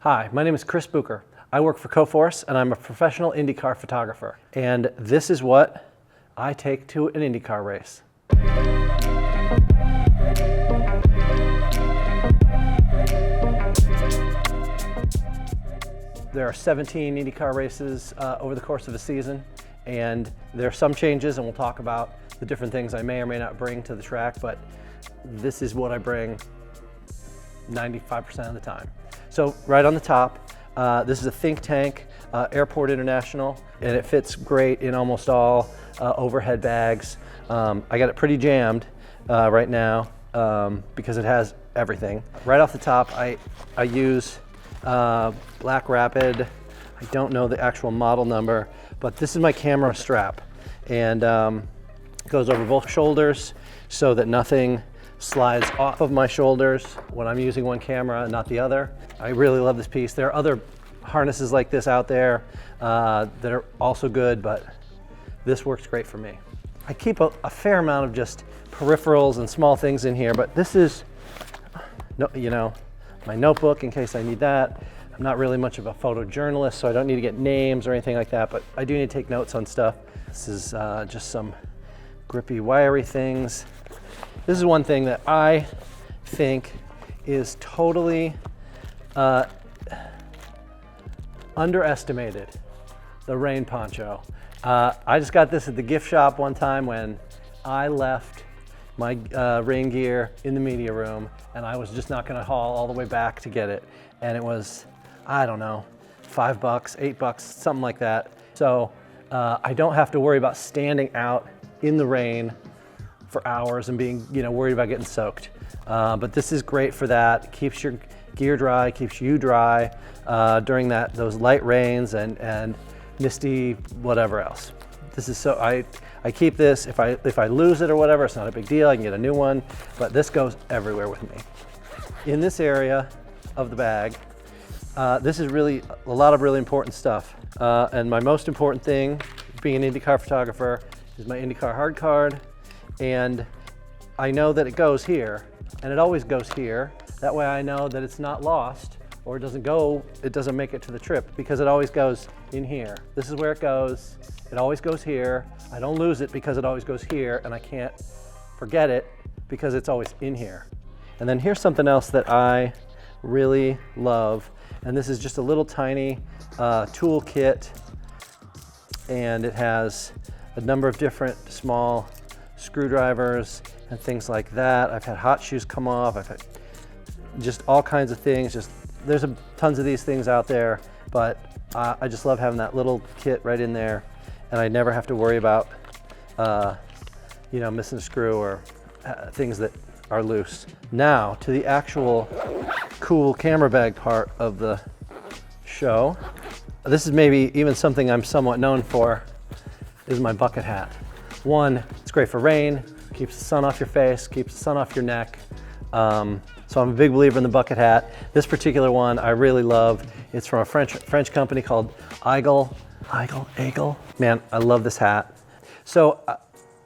Hi, my name is Chris Bucher. I work for CoForce and I'm a professional INDYCAR photographer. And this is what I take to an INDYCAR race. There are 17 INDYCAR races over the course of a season, and there are some changes, and we'll talk about the different things I may or may not bring to the track, but this is what I bring 95% of the time. So right on the top, this is a Think Tank Airport International, and it fits great in almost all overhead bags. I got it pretty jammed right now because it has everything. Right off the top, I use Black Rapid. I don't know the actual model number, but this is my camera strap, and it goes over both shoulders so that nothing slides off of my shoulders when I'm using one camera and not the other. I really love this piece. There are other harnesses like this out there that are also good, but this works great for me. I keep a fair amount of just peripherals and small things in here, but this is, my notebook in case I need that. I'm not really much of a photojournalist, so I don't need to get names or anything like that, but I do need to take notes on stuff. This is just some grippy, wiry things. This is one thing that I think is totally underestimated, the rain poncho. I just got this at the gift shop one time when I left my rain gear in the media room, and I was just not gonna haul all the way back to get it. And it was, I don't know, $5, $8, something like that. So I don't have to worry about standing out in the rain for hours and being worried about getting soaked. But this is great for that. It keeps your gear dry, keeps you dry during those light rains and misty whatever else. This is so, I keep this. If I lose it or whatever, it's not a big deal. I can get a new one, but this goes everywhere with me. In this area of the bag, this is really a lot of really important stuff. And my most important thing, being an INDYCAR photographer, is my INDYCAR hard card. And I know that it goes here, and it always goes here. That way I know that it's not lost, or it doesn't make it to the trip, because it always goes in here. This is where it goes. It always goes here. I don't lose it because it always goes here, and I can't forget it because it's always in here. And then here's something else that I really love, and this is just a little tiny tool kit, and it has a number of different small screwdrivers and things like that. I've had hot shoes come off. I've had just all kinds of things. There's tons of these things out there, but I just love having that little kit right in there, and I never have to worry about missing a screw or things that are loose. Now to the actual cool camera bag part of the show. This is maybe even something I'm somewhat known for, is my bucket hat. One, it's great for rain, keeps the sun off your face, keeps the sun off your neck. So I'm a big believer in the bucket hat. This particular one I really love. It's from a French company called Aigle. Man, I love this hat. So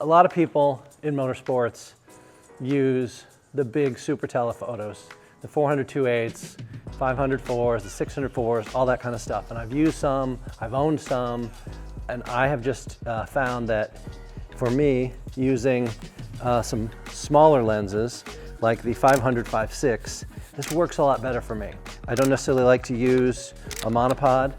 a lot of people in motorsports use the big super telephotos, the 400 2.8s, 500 4s, the 600 4s, all that kind of stuff. And I've used some, I've owned some, and I have just found that for me, using some smaller lenses, like the 500 5.6, this works a lot better for me. I don't necessarily like to use a monopod,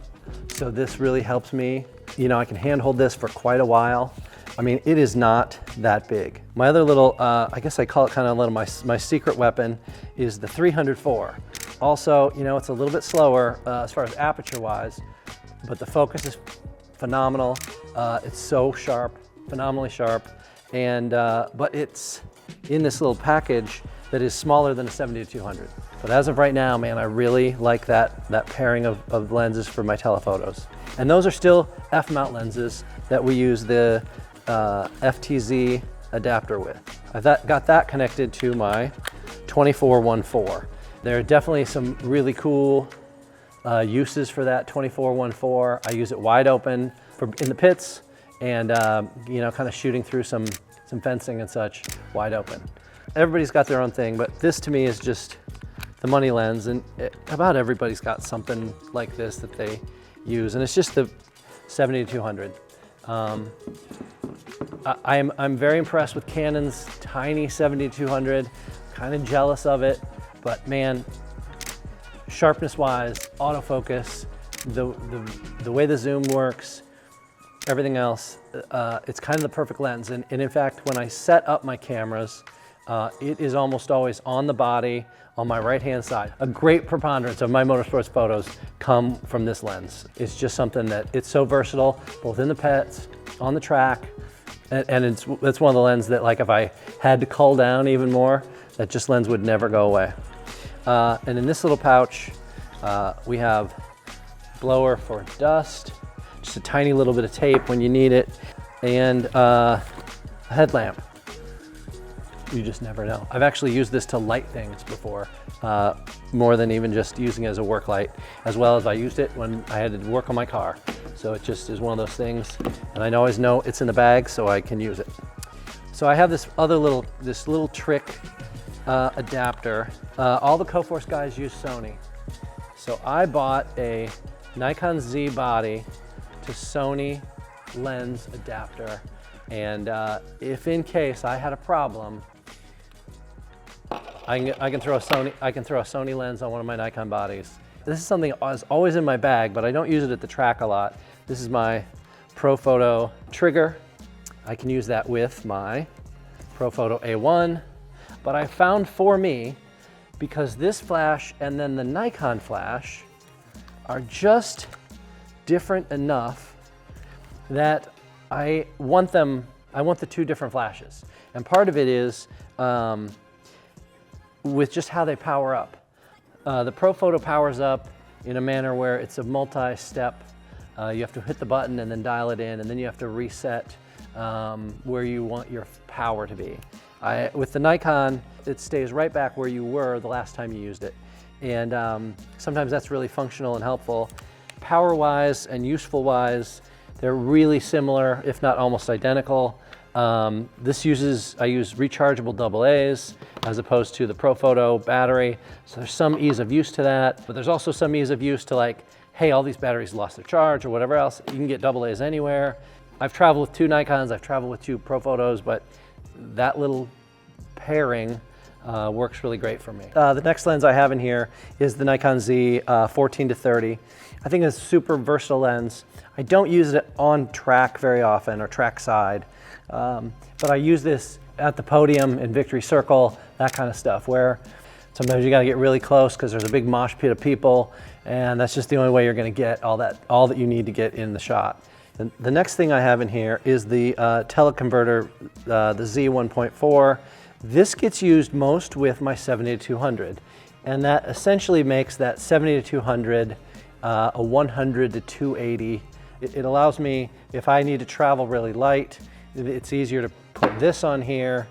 so this really helps me. I can handhold this for quite a while. I mean, it is not that big. My other little, I guess I call it kind of a little my secret weapon, is the 300 4. Also, it's a little bit slower as far as aperture-wise, but the focus is phenomenal. It's so sharp, phenomenally sharp, and but it's in this little package that is smaller than a 70-200. But as of right now, man, I really like that pairing of lenses for my telephotos. And those are still F-mount lenses that we use the FTZ adapter with. I've got that connected to my 24-1.4. There are definitely some really cool uses for that 24-1.4. I use it wide open in the pits, and kind of shooting through some fencing and such wide open. Everybody's got their own thing, but this to me is just the money lens, and about everybody's got something like this that they use, and it's just the 70-200. I'm very impressed with Canon's tiny 70-200, kind of jealous of it, but man, sharpness-wise, autofocus, the way the zoom works, everything else, it's kind of the perfect lens. And in fact, when I set up my cameras, it is almost always on the body on my right-hand side. A great preponderance of my motorsports photos come from this lens. It's just something that it's so versatile, both in the pits, on the track, and it's one of the lenses that, like, if I had to cull down even more, that just lens would never go away. And in this little pouch, we have blower for dust, just a tiny little bit of tape when you need it, and a headlamp. You just never know. I've actually used this to light things before, more than even just using it as a work light, as well as I used it when I had to work on my car. So it just is one of those things, and I always know it's in the bag so I can use it. So I have this little trick adapter. All the CoForce guys use Sony. So I bought a Nikon Z body to Sony lens adapter, and if in case I had a problem, I can throw a Sony lens on one of my Nikon bodies. This is something that's always in my bag, but I don't use it at the track a lot. This is my ProPhoto trigger. I can use that with my ProPhoto A1, but I found for me, because this flash and then the Nikon flash are just different enough that I want the two different flashes. And part of it is with just how they power up. The ProPhoto powers up in a manner where it's a multi-step. You have to hit the button and then dial it in, and then you have to reset where you want your power to be. With the Nikon, it stays right back where you were the last time you used it. And sometimes that's really functional and helpful. Power-wise and useful-wise, they're really similar, if not almost identical. I use rechargeable AA's as opposed to the ProPhoto battery. So there's some ease of use to that, but there's also some ease of use to, like, hey, all these batteries lost their charge or whatever else. You can get AA's anywhere. I've traveled with two Nikons, I've traveled with two ProPhotos, but that little pairing works really great for me. The next lens I have in here is the Nikon Z 14-30. I think it's a super versatile lens. I don't use it on track very often, or track side, but I use this at the podium, in victory circle, that kind of stuff, where sometimes you gotta get really close because there's a big mosh pit of people, and that's just the only way you're gonna get all that you need to get in the shot. And the next thing I have in here is the teleconverter, the Z 1.4. This gets used most with my 70-200, and that essentially makes that 70-200 a 100-280. It allows me, if I need to travel really light, it's easier to put this on here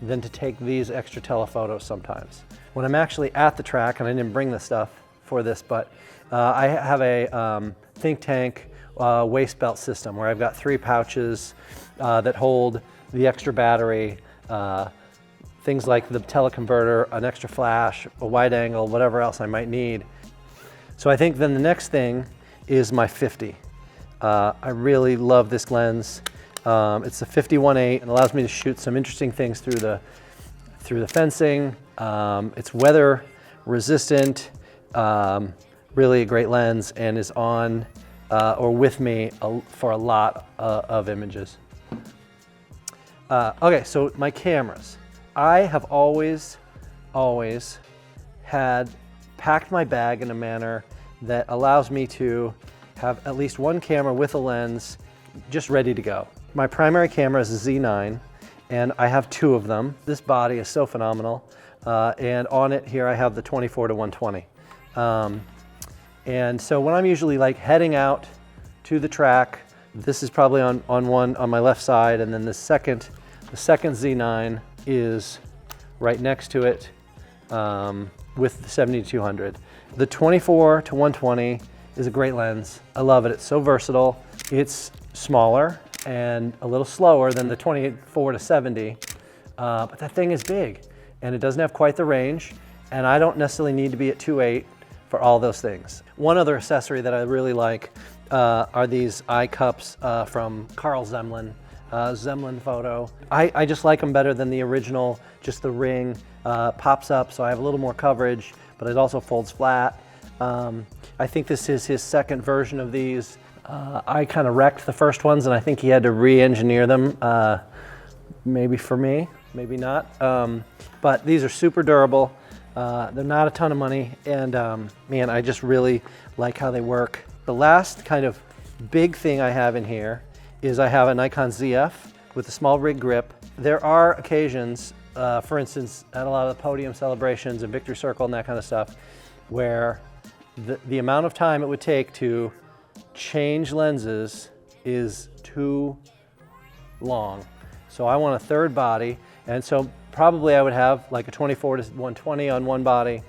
than to take these extra telephotos sometimes. When I'm actually at the track, and I didn't bring the stuff for this, but I have a think tank waist belt system where I've got 3 pouches that hold the extra battery, things like the teleconverter, an extra flash, a wide angle, whatever else I might need. So I think then the next thing is my 50. I really love this lens. It's a 51.8 and allows me to shoot some interesting things through the fencing. It's weather resistant, really a great lens, and is on or with me for a lot of images. Okay, so my cameras. I have always had packed my bag in a manner that allows me to have at least one camera with a lens just ready to go. My primary camera is a Z9, and I have 2 of them. This body is so phenomenal, and on it here I have the 24-120. And so when I'm usually like heading out to the track, this is probably on one on my left side, and then the second Z9 is right next to it with the 70-200. The 24-120 is a great lens. I love it. It's so versatile. It's smaller and a little slower than the 24-70, but that thing is big, and it doesn't have quite the range. And I don't necessarily need to be at 2.8 for all those things. One other accessory that I really like are these eye cups from Carl Zemlin, Zemlin Photo. I just like them better than the original. Just the ring pops up, so I have a little more coverage, but it also folds flat. I think this is his second version of these. I kind of wrecked the first ones, and I think he had to re-engineer them, maybe for me, maybe not. But these are super durable. They're not a ton of money, and man, I just really like how they work. The last kind of big thing I have in here is I have a Nikon ZF with a small rig grip. There are occasions, for instance, at a lot of the podium celebrations and Victory Circle and that kind of stuff, where the amount of time it would take to change lenses is too long. So I want a third body, and so probably I would have like a 24 to 120 on one body,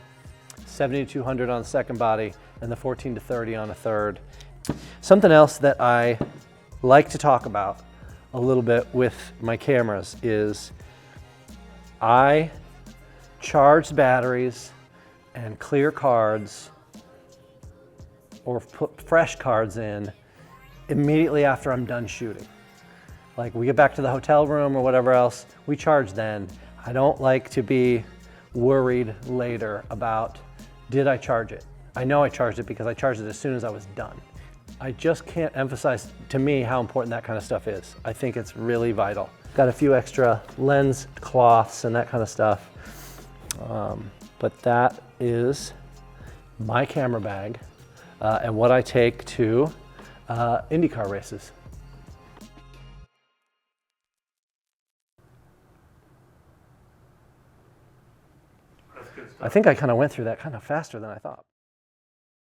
70 to 200 on the second body, and the 14 to 30 on a third. Something else that I like to talk about a little bit with my cameras is I charge batteries and clear cards or put fresh cards in immediately after I'm done shooting. Like we get back to the hotel room or whatever else, we charge then. I don't like to be worried later about, did I charge it? I know I charged it because I charged it as soon as I was done. I just can't emphasize to me how important that kind of stuff is. I think it's really vital. Got a few extra lens cloths and that kind of stuff. But that is my camera bag and what I take to INDYCAR races. I think I kind of went through that kind of faster than I thought.